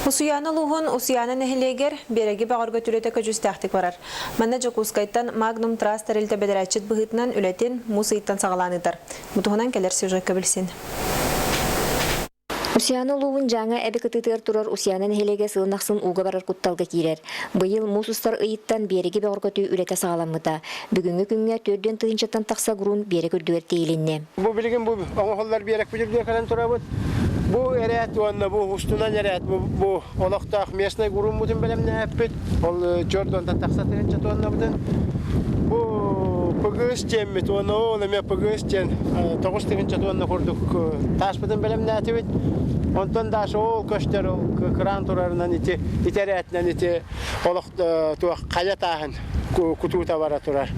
Usuyana luhun usuyana nehleger beregi bağırga türete köcüstahtik varar. Manna Jokuskaytan Magnum Trust terilte bederatçıt bıhıtnan ületin musayittan sağlanıdır. Mutuhunan keler süjekka bilsin. Usuyana luhun жаңа әбі кытытыр турар усuyana нехелеге сылнақсын уға барар кутталға кирер. Быйыл мусустар ыйыттан береги бағырға түй үлете сағаламыта. Бүгінгі күнге төрден тыынчаттан тақса ғұрын берег үрдігер тейленне. Бұл білген бұл оңғоллар берек бүдірге қалан тұрабыд. Бұл әрәт уанна, бұл ұстынан әрәт, бұл олақтақ местный ғұрын бұдын білімне әппет. Ол жордондан тақса тыынчат уанна бұдын. Бұл пығыз теммет, оны ол әме пығыз тен 9 тыынчат уанна құрдық тас бұдын білімне әтібет. Онтон дашы ол көштер, ол кран тұрарынан итерәтінен олақ қая тағын кутута бара тұрар.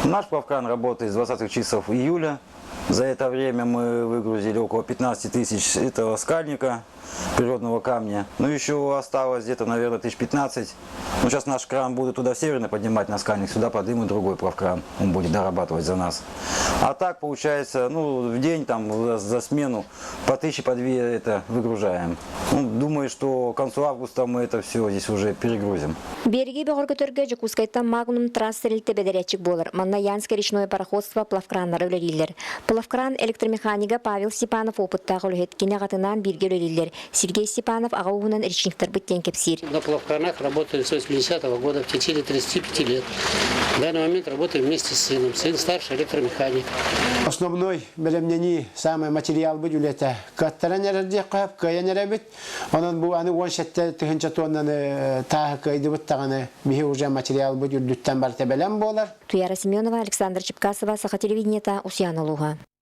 Наш плавкран работает с 20 часов июля. За это время мы выгрузили около 15 тысяч этого скальника, природного камня. Ну, еще осталось где-то, наверное, 15. Ну, сейчас наш кран будет туда в северный поднимать на скальник, сюда поднимет другой плавкран. Он будет дорабатывать за нас. А так, получается, ну, в день, там, за смену по 1000, по 2 это выгружаем. Ну, думаю, что к концу августа мы это все здесь уже перегрузим. Береги бағыргөтөргө Жокускайттан Magnum Trust terilte бедерячик болар. Манна Янское речное пароходство плавкраннары өлелилер. Плавкран электромеханика Павел Степанов опыттағы өлеткене қатынан бирге өлелилер. Сергей Степанов ағауынан речниктер біттен кепсир. На плавкранах работали с 80-го года, в течение 35 лет. В данный момент работаем вместе с сыном. Сын старший электромеханик. Основной білімнені самый материал бұд үлеті. Каттаран әрді қап, каян әрәбіт. Onun bu anı 17 tığınca tonlanı tağı kaydı бұттағаны бігі уже материал бұд үрдіттен бар тәбелен болар. Туяра Семенова, Александр Чепкасова, Саха телевидениета, Усuyana Luha.